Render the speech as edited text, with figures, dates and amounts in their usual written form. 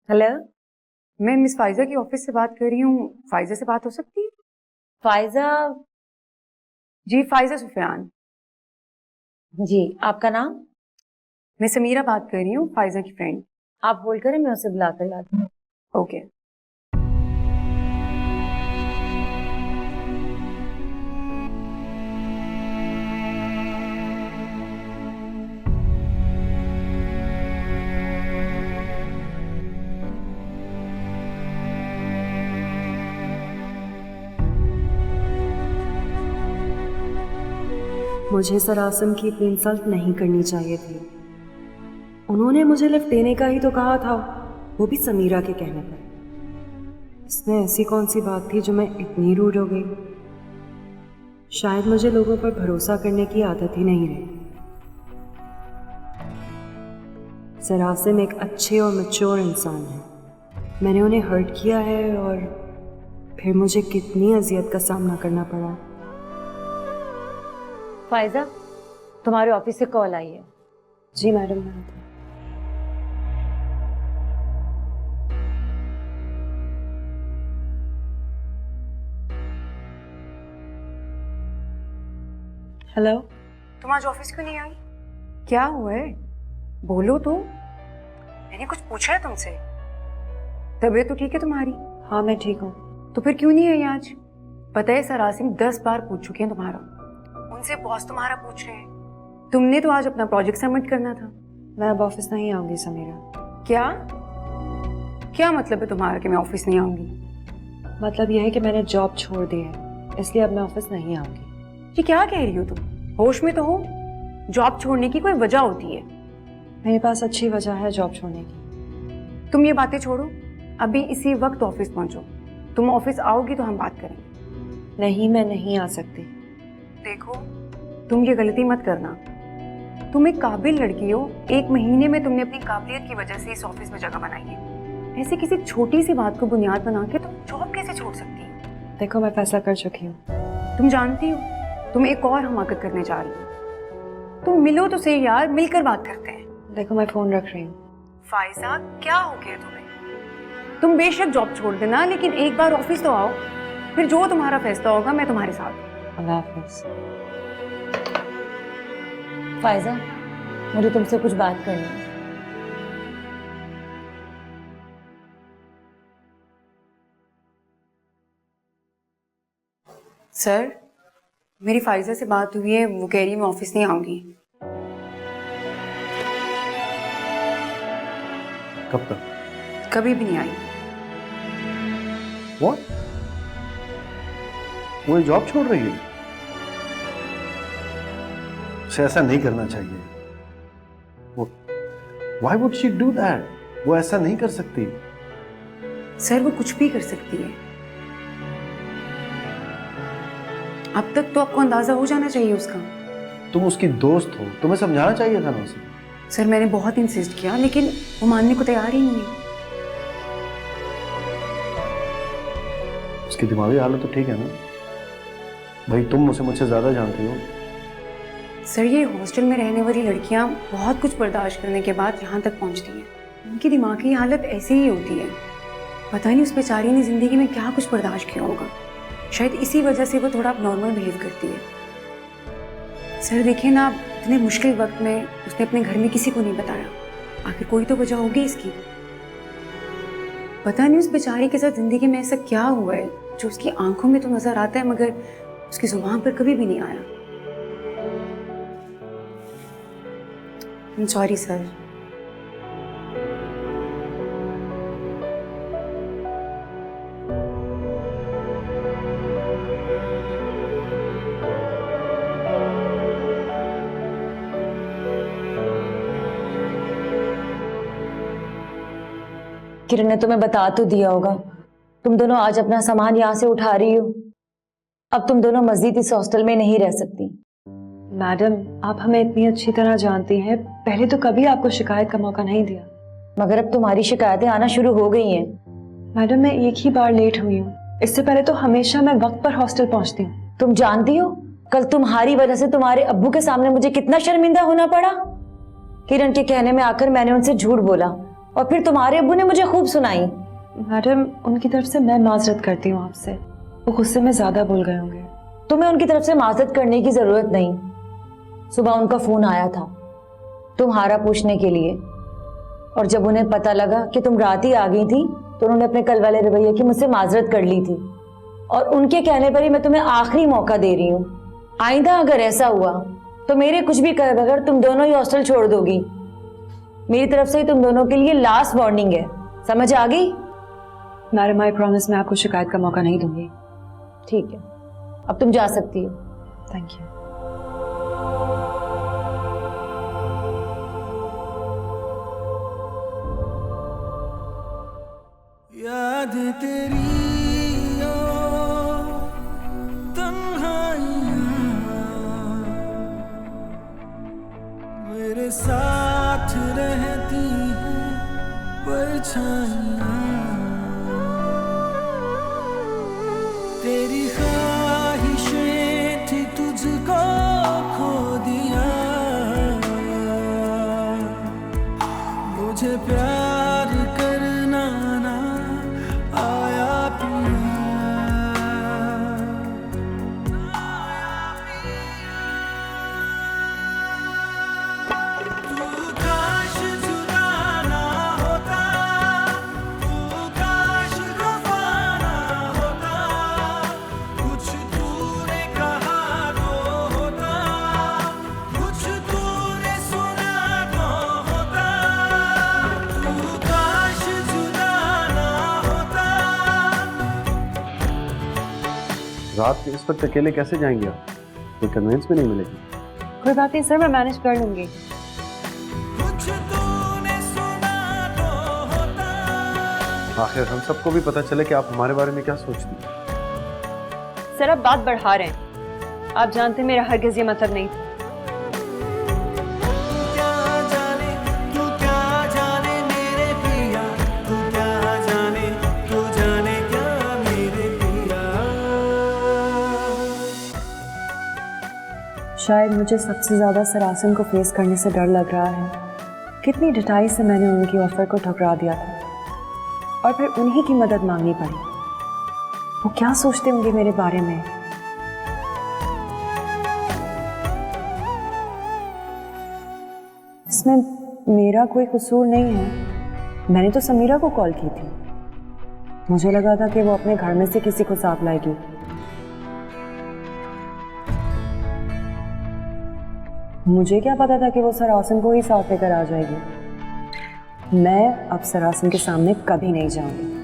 Hello. मैं miss Pfizer की office से बात कर रही हूँ। फाइजा से बात हो सकती है? फाइजा? जी, फाइजा सुफियान। जी, आपका नाम? मैं समीरा बात कर रही हूँ, फाइजा की फ्रेंड। आप होल्ड करें, मैं उसे बुला कर लाती हूँ। ओके। मुझे सर आसिम की इतनी इंसल्ट नहीं करनी चाहिए थी। उन्होंने मुझे लिफ्ट देने का ही तो कहा था, वो भी समीरा के कहने पर। इसमें ऐसी कौन सी बात थी जो मैं इतनी रूड हो गई? शायद मुझे लोगों पर भरोसा करने की आदत ही नहीं रही। सर आसिम एक अच्छे और मैच्योर इंसान है। मैंने उन्हें हर्ट किया है और फिर मुझे कितनी अजियत का सामना करना पड़ा। फाइजा, तुम्हारे ऑफिस से कॉल आई है। जी मैडम। हेलो। तुम आज ऑफिस क्यों नहीं आई? क्या हुआ है? बोलो तो। मैंने कुछ पूछा है तुमसे? तबीयत तो ठीक है तुम्हारी? हाँ मैं ठीक हूँ। तो फिर क्यों नहीं आई आज? पता है सर आसिम 10 बार पूछ चुके हैं तुम्हारा, उनसे बॉस तुम्हारा पूछ रहे हैं। तुमने तो आज अपना प्रोजेक्ट सबमिट करना था। मैं अब ऑफिस नहीं आऊंगी समीरा। क्या क्या मतलब है तुम्हारा कि मैं ऑफिस नहीं आऊंगी? मतलब यह है कि मैंने जॉब छोड़ दी है, इसलिए अब मैं ऑफिस नहीं आऊंगी। ये क्या कह रही हो तुम? होश में तो हो? जॉब छोड़ने की कोई वजह होती है। मेरे पास अच्छी वजह है जॉब छोड़ने की। तुम ये बातें छोड़ो, अभी इसी वक्त ऑफिस पहुंचो। तुम ऑफिस आओगी तो हम बात करेंगे। नहीं, मैं नहीं आ सकती। देखो, तुम ये गलती मत करना। तुम एक काबिल लड़की हो। 1 महीने में तुमने अपनी काबिलियत की वजह से इस ऑफिस में जगह बनाई है। ऐसे किसी छोटी सी बात को बुनियाद बना के तुम जॉब कैसे छोड़ सकती हो? देखो, मैं फैसला कर चुकी हूँ। तुम जानती हो तुम एक और हमाकत करने जा रही हो। तुम मिलो तो सही यार, मिलकर बात करते हैं। देखो, मैं फोन रख रही हूँ। फाइजा, क्या हो गया तुम्हें? तुम बेशक जॉब छोड़ देना, लेकिन एक बार ऑफिस तो आओ। फिर जो तुम्हारा फैसला होगा मैं तुम्हारे साथ। अल्लाह हाफिज़। फाइजा, मुझे तुमसे कुछ बात करनी है। सर, मेरी फाइजा से बात हुई है, वो कह रही है मैं ऑफिस नहीं आऊंगी। कब तक? कभी भी नहीं आई। What? वो ये जॉब छोड़ रही है? उसे ऐसा नहीं करना चाहिए। वो Why would she do that? वो ऐसा नहीं कर सकती। सर, वो कुछ भी कर सकती है। अब तक तो आपको अंदाजा हो जाना चाहिए उसका। तुम उसकी दोस्त हो, तुम्हें समझाना चाहिए था ना उसे। सर, मैंने बहुत इंसिस्ट किया, लेकिन वो मानने को तैयार ही नहीं है। उसकी दिमागी हालत तो ठीक है ना? भाई, तुम उसे मुझसे ज्यादा जानती हो। सर, ये हॉस्टल में रहने वाली लड़कियां बहुत कुछ बर्दाश्त करने के बाद यहाँ तक पहुँचती हैं। उनकी दिमागी हालत ऐसी ही होती है। पता नहीं उस बेचारी ने जिंदगी में क्या कुछ बर्दाश्त किया होगा। शायद इसी वजह से वो थोड़ा नॉर्मल बिहेव करती है। सर देखिए ना, इतने मुश्किल वक्त में उसने अपने घर में किसी को नहीं बताया। आखिर कोई तो वजह होगी इसकी। पता नहीं उस बेचारी के साथ जिंदगी में ऐसा क्या हुआ है जो उसकी आंखों में तो नजर आता है, मगर उसकी जुबान पर कभी भी नहीं आया। Sorry sir. किरण ने तुम्हें बता तो दिया होगा, तुम दोनों आज अपना सामान यहाँ से उठा रही हो। अब तुम दोनों मजीद इस हॉस्टल में नहीं रह सकती। मैडम, आप हमें इतनी अच्छी तरह जानती हैं, पहले तो कभी आपको शिकायत का मौका नहीं दिया। मगर अब तुम्हारी शिकायतें आना शुरू हो गई हैं। मैडम, मैं एक ही बार लेट हुई हूँ, इससे पहले तो हमेशा मैं वक्त पर हॉस्टल पहुँचती हूँ। तुम जानती हो कल तुम्हारी वजह से तुम्हारे अब्बू के सामने मुझे कितना शर्मिंदा होना पड़ा। किरण के कहने में आकर मैंने उनसे झूठ बोला और फिर तुम्हारे अब्बू ने मुझे खूब सुनाई। मैडम, उनकी तरफ से मैं माजरत करती हूँ आपसे, वो गुस्से में ज़्यादा बोल गए होंगे। तुम्हें उनकी तरफ से माजरत करने की ज़रूरत नहीं। सुबह उनका फ़ोन आया था तुम्हारा पूछने के लिए, और जब उन्हें पता लगा कि तुम रात ही आ गई थी तो उन्होंने अपने कल वाले रवैये की मुझसे माजरत कर ली थी, और उनके कहने पर ही मैं तुम्हें आखिरी मौका दे रही हूँ। आइंदा अगर ऐसा हुआ तो मेरे कुछ भी करे बगैर तुम दोनों ही हॉस्टल छोड़ दोगी। मेरी तरफ से ही तुम दोनों के लिए लास्ट वार्निंग है, समझ आ गई? मैडम, आई प्रॉमिस मैं आपको शिकायत का मौका नहीं दूंगी। ठीक है, अब तुम जा सकती हो। Thank you. याद तेरी तन्हाइयाँ मेरे साथ रहती हैं परछाइयाँ, तेरी ख्वाहिशें थी तुझको खो दिया, मुझे प्यार करना ना आया पिया। तू काश जुदा ना होता, तू काश वफा ना होता, कुछ तूने कहा तो होता, कुछ तूने सुना तो होता, तू काश जुदा ना होता। रात के इस वक्त अकेले कैसे जाएंगे आप? कोई कन्वेंस भी नहीं मिलेगी। कोई बात नहीं सर, मैं मैनेज कर लूंगी। कुछ तूने सुना तो होता। आखिर हम सबको भी पता चले कि आप हमारे बारे में क्या सोचती हैं। सर, आप बात बढ़ा रहे हैं। आप जानते हैं मेरा हरगिज ये मतलब नहीं था। तू क्या जाने मेरे पिया, तू क्या जाने, तू जाने क्या मेरे पिया। शायद मुझे सबसे ज़्यादा सरासन को फेस करने से डर लग रहा है। कितनी ढिठाई से मैंने उनकी ऑफर को ठुकरा दिया था और फिर उन्हीं की मदद मांगनी पड़ी। वो क्या सोचते होंगे मेरे बारे में? इसमें मेरा कोई कसूर नहीं है। मैंने तो समीरा को कॉल की थी। मुझे लगा था कि वो अपने घर में से किसी को साथ लाएगी। मुझे क्या पता था कि वो सरासन को ही साथ लेकर आ जाएगी। मैं अब सरासन के सामने कभी नहीं जाऊंगी।